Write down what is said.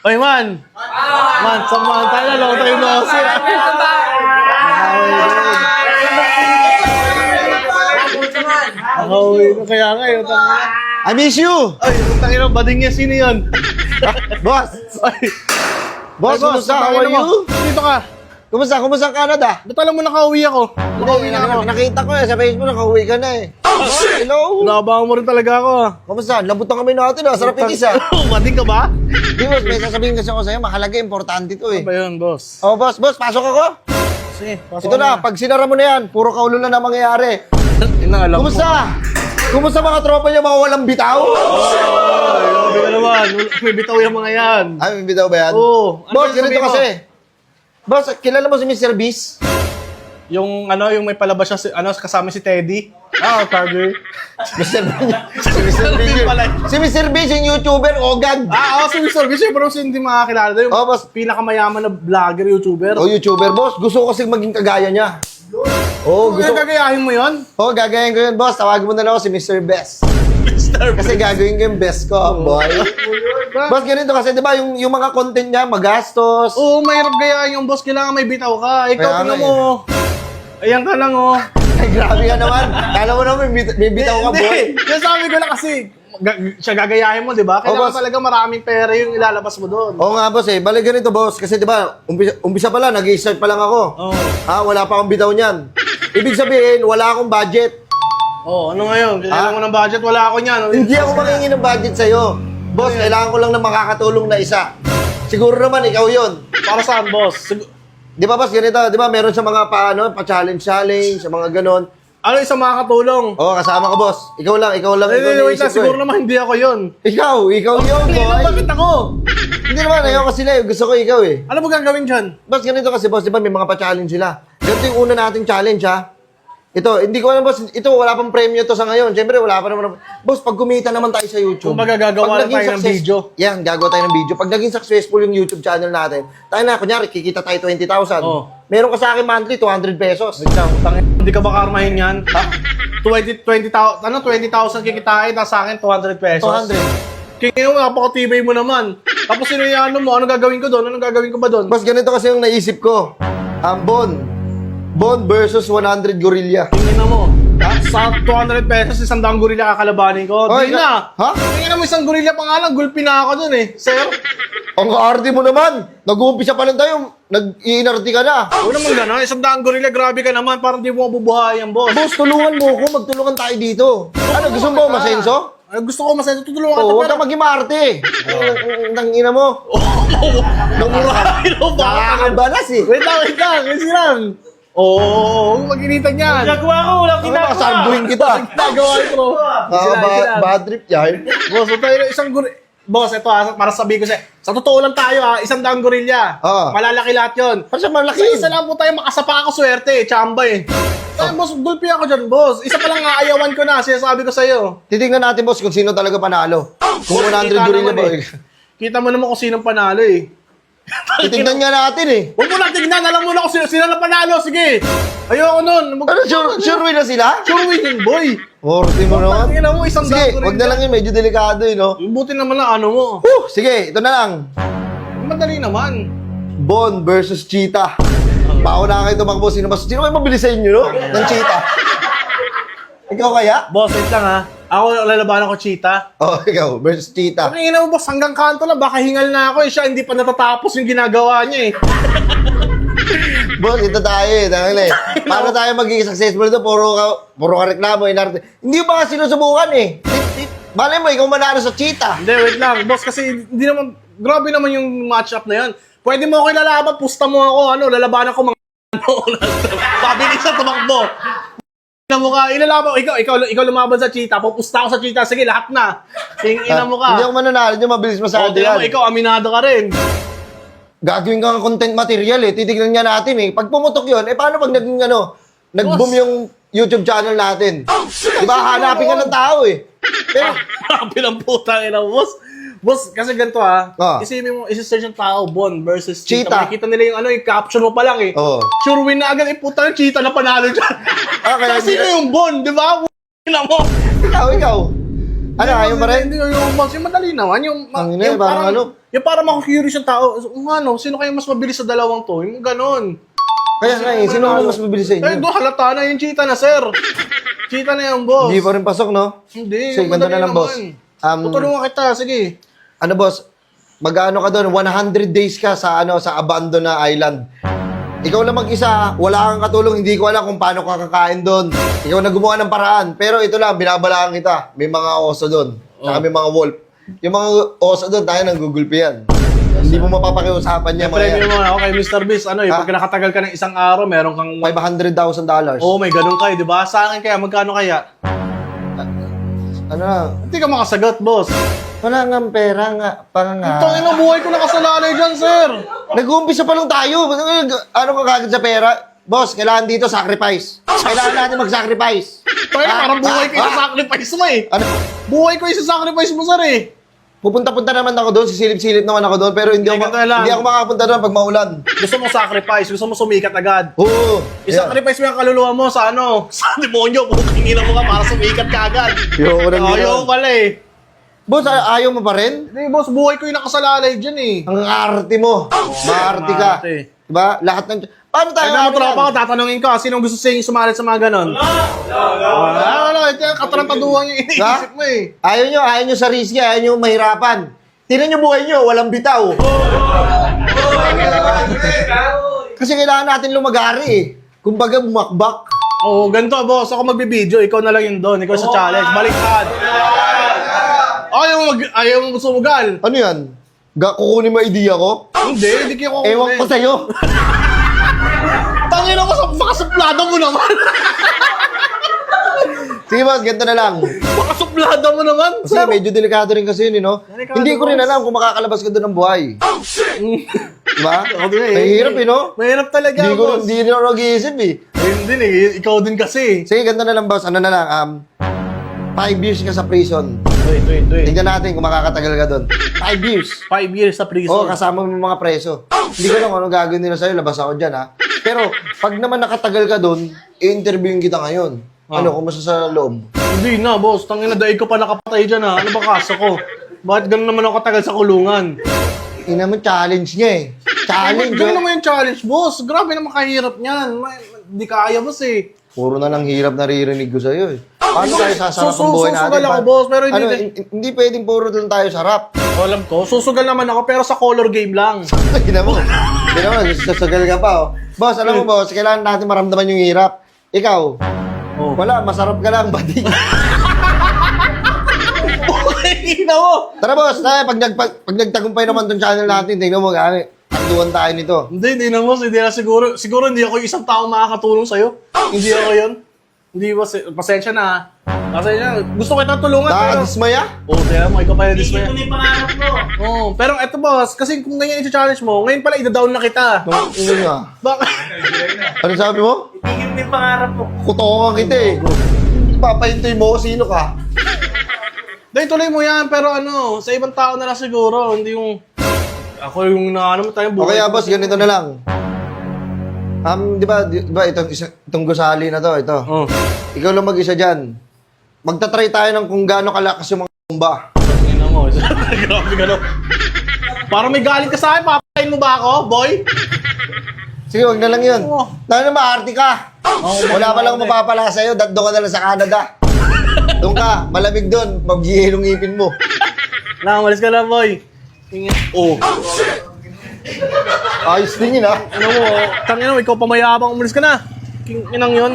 Oy, man! Man, samahan tayo na. Long time no see. Nakauwi na kaya nga yun. I miss you! Ay, utang ina, bading niya. Sino yun? Boss! Ay, Boss, kumusta? How are you? Dito ka. Kumusta? Kumusta ang Canada? Ba't alam mo nakauwi ako? Nakauwi na ako. Nakita ko sa Facebook, nakauwi ka na eh. Hello? Naabangan mo rin talaga ako. Kumusta? Labutan kami natin ah. Sarap ikis ah. Bading ka ba? Di boss, may sasabihin kasi ako sa'yo. Mahalaga, importante to eh. Ano ba yun, boss? Oh, boss, pasok ako. Sige, pasok Ito na, pag sinara mo na yan, puro kaulo na mangyayari. Yun ang alam Kumusta? Kumusta mga tropa niya mga walang bitaw? Ay, grabe ka naman. May bitaw yung mga yan. Ay, may bitaw ba yan? Oo. Ano Boss, yung ganito sabihin mo? kasi. Boss, kilala mo si Mr. Beast? Yung ano, yung may palabas siya, kasama si Teddy. Carger. Mr. Beast. pala. Si Mr. Beast, yung YouTuber, Ogag. Si Mr. Beast, pero hindi makakilala doon. Yung Oh, boss. pinakamayaman na vlogger, YouTuber. Oh, YouTuber, boss. Gusto ko kasi maging kagaya niya. Oh, Kung gagayahin mo yun? Oh, gagawin ko yun, boss. Tawagin mo na lang ako si Mr. Best. Kasi gagawin ko yung best ko, boy. Boss, ganito kasi, di ba, yung mga content niya, magastos. Oo, mahirap gayahin yung boss. Kailangan may bitaw ka. Ikaw, Kaya tingnan nga mo. Ayan ka lang, oh. Ay, grabe ka naman. Kala mo naman, may bitaw ka, boy. Hindi, sabi ko lang kasi, siya gagayahin mo, di ba? Kailangan boss. talaga maraming pera yung ilalabas mo doon. Oo nga, boss, eh. Balik ganito, boss. Kasi, di ba, umpisa pa lang, nag-i-start pa lang ako. Oo. Wala pa akong bitaw niyan. Ibig sabihin, wala akong budget. Ano ngayon? Kailangan mo ng budget, wala ako niyan. Hindi ako mangingi ng budget sa'yo. Boss, kailangan ko lang ng makakatulong na isa. Siguro naman, ikaw yon. Para saan, boss? Di ba, boss, ganito? Di ba, meron sa mga pa-challenge, sa mga ganon. Ano isang makakatulong? Oo, kasama ka, boss. Ikaw lang. Ikaw Wait lang, naisip ko, siguro eh. naman hindi ako yun. Ikaw yun, boy. Bakit ako? Hindi naman, ayoko sila eh. Gusto ko ikaw eh. Ano ba gagawin dyan? Boss, ganito kasi, boss, di ba, may mga pa-challenge sila. Ganito yung una nating challenge, ha? Ito, hindi ko alam, boss. Ito, wala pang premyo to sa ngayon. Siyempre, wala pa naman. Boss, pag kumita naman tayo sa YouTube. Kung magagagawa lang tayo ng video. Yan, gagawa tayo ng video. Pag naging successful yung YouTube channel natin, tayo na, kunyari, kikita tayo 20,000. Oh. Meron ka sa akin monthly, 200 pesos. Hindi ka ba karmahin yan? Ha? 20,000 kikitain, tapos sa akin 200 pesos. 200. Kingin mo, napakatibay mo naman. Tapos sinayano mo, ano gagawin ko doon? Anong gagawin ko ba doon? Boss, ganito kasi yung naisip ko. Bon versus 100 gorilla. Tingin mo. Sa 200 pesos, 100 gorilla kakalabanin ko. Oy, Di na. ha? Tingin mo, 1 gorilla pa nga lang, gulpi na ako doon eh. Sir? Ang kaarte mo naman. Nag-uumpisa pa lang tayo, nag-iinarte ka na. Huwag naman gano'n. 100 gorilla, grabe ka naman. Parang di mo mabubuhayan, boss. Boss, tulungan mo ako. Magtulungan tayo dito. Ano, gusto mo masenso? Gusto ko masaya. Tutulungan ka. Oo, huwag ka maging maarte. Nangina mo. Namurahin mo ba? Nakakabalas eh. Wait lang. Kasi lang. Oo, mag-initan yan. Ginagawa ko, walang Ano ba, ginagawa. sarduin kita. Nagawa ko. Bad trip yan. Boss, ito yung isang gorilla. Boss, ito para sabihin ko sa totoo lang tayo 100 gorilla. Oo. Malalaki lahat yun. Ano siya malaki? Sa isa lang po tayo makasapa ako swerte chamba eh. Boss, gulpi ako dyan, boss. Isa pa lang aayawan ko na, sinasabi ko sa'yo. Titignan natin, boss, kung sino talaga panalo. Kung 100 Kita gorilla naman ba? eh. Kita mo naman kung sinong panalo eh. Titignan nga natin eh. Huwag mo lang tignan, alam mo na kung sino na panalo, sige. Ayoko nun. Ano, sure win na sila? Sure winning, boy. Orti mo naman. Tingnan mo, 100 Sige, wag na lang yun. Medyo delikado yun, no? Buti naman na ano mo. Sige, ito na lang. Madali naman. Bon versus Cheetah. Pauna kayo tumakbo. Sino kayo mabilis sa inyo, no? Ng Cheetah. Ikaw kaya? Boss, wait lang ha. Ako lalabanan ko cheetah. Oh, ikaw versus Cheetah. Ang ina mo, boss, hanggang kanto lang. Baka hingal na ako eh. Siya hindi pa natatapos yung ginagawa niya eh. Boss, ito tayo eh. Dahil eh. Paano tayo magiging successful ito? Puro ka reklamo, inarte. Hindi ba sinusubukan eh? Malay mo, ikaw manalo sa Cheetah. Hindi, wait lang. Boss, kasi hindi naman, grabe naman yung matchup na yan. Pwede mo ako ilalaban, pusta mo ako, lalabanan ko mga pabilis sa tumakbo. Ina mo ka, ilalaban, ikaw lumaban sa cheetah, pupusta ako sa cheetah, sige, lahat na. Ina mo ka. Hindi ako mananalo, hindi mabilis masyado Tingnan mo, yan. ikaw, aminado ka rin. Gagawin ka ng content material eh. Titignan nga natin eh. Pag pumutok yun, paano pag naging nag-boom yung YouTube channel natin? Diba, hanapin ka ng tao eh. Pero, Grabe lang puta, ina mo, boss. Boss, kasi ganito isipin mo, isi-search ng tao, Bon versus Cheetah. Makikita nila yung caption mo pa lang eh. Oo. Sure win na agad, puta yung cheetah na panalo dyan. kaya Kasi sino yung Bon, di ba? Ina mo. ikaw. Ano, ayaw pa rin? Hindi, yung boss, yung madali naman. Ang ina, parang Yung para mako-curious yung tao, ano, sino kaya mas mabilis sa dalawang to? Yung ganon. Kaya nga eh, sino mas mabilis sa Eh, inyo? doon halata na yung cheetah na, sir. Cheetah na yan, boss. Hindi pa rin pasok, no? Hindi. Sige, ganito na lang, boss. Tutulungan kita, sige. Ano, boss? Mag-ano ka doon? 100 days ka sa sa abandoned na island. Ikaw lang mag-isa, wala kang katulong, hindi ko alam kung paano ka kakain doon. Ikaw na gumawa ng paraan. Pero ito lang, binabalaan kita. May mga oso doon. Saka may mga wolf. Yung mga oso doon, tayo nang gugulpi yan. Hindi mo mapapakiusapan niya mga Premium yan. mo na, okay, Mr. Beast. Ano, pag nakatagal ka ng isang araw, meron kang... $500,000. Oh, may ganun kayo, di ba? Sa akin kaya, magkano kaya? Ano lang? Hindi ka makasagot, boss. Wala nga pera nga. Parang nga. Ito, ina, buhay ko nakasalalay dyan, sir. Nag-uumpisa pa lang tayo. Ano ka kagad sa pera? Boss, kailangan dito sacrifice. Kailangan natin mag-sacrifice. Kaya parang buhay ko yung sacrifice mo eh. Ano? Buhay ko yung sacrifice mo, sir eh. Pupunta-punta naman ako doon, sisilip-silip naman ako doon, pero hindi ako, Ganito lang. hindi ako makapunta doon pag maulan. Gusto mo sacrifice, gusto mo sumikat agad. Oo. I-sacrifice mo yung kaluluwa mo sa ano, sa demonyo, bukingin mo ka para sumikat ka agad. Ayoko nang Ayaw gano'n. pala eh. Boss, ayaw mo pa rin? Hindi, boss, buhay ko yung nakasalalay dyan eh. Ang arte mo. Maarte ka. Maarte. Diba? Lahat ng... Paano tayo? Ay, mga tropa ko, tatanungin ko, sinong gusto sa inyo sumalit sa mga ganon? Wala. Ito yung katrantaduhan yung iniisip mo eh. Ayaw nyo sa risky, ayaw nyo mahirapan. Tingnan nyo buhay nyo, walang bitaw. Kasi kailangan natin lumagari eh. Kumbaga, bumakbak. Oo, ganito boss, ako magbibideo, ikaw na lang yun doon, ikaw sa challenge, baliktad. Ayaw mo sumugal. Ano yan? Kukunin mo idea ko? Hindi kayo kukunin. Ewan ko sa'yo. Tangin ako sa makasuplada mo naman. Sige boss, ganito na lang. Makasuplada mo naman. Kasi medyo delikado rin kasi yun, no? Delikado, Hindi ko rin boss. alam kung makakalabas ka doon ng buhay. Diba? Okay, Mahirap no? Mahirap talaga, Hindi ko boss. hindi rin ako nag-iisip eh. Ayun din eh, ikaw din kasi. Sige, ganito na lang boss. Ano na lang, 5 years ka sa prison. Wait. Tingnan natin kung makakatagal ka doon. 5 years. 5 years sa prison. Oo, kasama mo yung mga preso. Hindi ko lang kung anong gagawin nila sa'yo, labas ako dyan ha. Pero, pag naman nakatagal ka doon, i-interviewin kita ngayon. Ano, kumusta sa loob? Hindi na, boss. Tangin na, daig ko pa nakapatay dyan ha. Ano ba kaso ko? Bakit ganun naman ako katagal sa kulungan? Ina mo, challenge niya eh. Challenge, Ganun oh. naman yung challenge, boss. Grabe naman kahirap niyan. Hindi kaya, boss eh. Puro na lang hirap naririnig ko sa'yo eh. Paano tayo sasarap ang buhay natin? Susugal ako, boss, pero hindi Ano, hindi pwedeng puro doon tayo sarap. Alam ko, susugal naman ako, pero sa color game lang. Tignan mo. Tignan mo, sasagal ka pa oh. Boss, alam mo boss, kailangan natin maramdaman yung hirap. Ikaw, wala, masarap ka lang, buddy. Okay, na mo. Tara boss, pag nagtagumpay naman tong channel natin, tingnan mo, takduhan tayo nito. Hindi na, boss. Hindi na siguro. Siguro hindi ako yung isang tao makakatulong sa'yo. Hindi ako yun. Hindi, boss. Pasensya na ha. Pasensya na. Gusto ko itang tulungan, pero... Nakakadismaya? Oo, kaya mo. Ikaw pa yung dismaya. Ito na yung pangarap mo. Oo, pero eto, boss. Kasi kung ganyan yung challenge mo, ngayon pala ida-down na kita. Ano nga? Bakit? Ano sabi mo? Itigil mo yung pangarap mo. Kutokan kita eh. Papahintoy mo ko sino ka. Dahil tuloy mo yan, pero ano, sa ibang tao na lang siguro. Hindi yung... Ako yung naano mo tayong Okay, boss, ganito na lang. Di ba itong gusali na to, ito. Oh. Ikaw lang mag-isa dyan. Magta-try tayo ng kung gaano kalakas yung mga bomba. Tingnan mo. Grabe gano'n. Parang may galit ka sa akin, papatayin mo ba ako, boy? Sige, wag na lang yun. Oo. Dahil na maarte ka. Wala pa lang mapapala sa'yo, doon ka na lang sa Canada. Doon ka, malamig doon, maghihilong ngipin mo. Umalis ka na, boy. Tingnan. Oh. Ayos tingin ha. Ano mo, tangin mo, ikaw pamayabang, umalis ka na. Inang yun.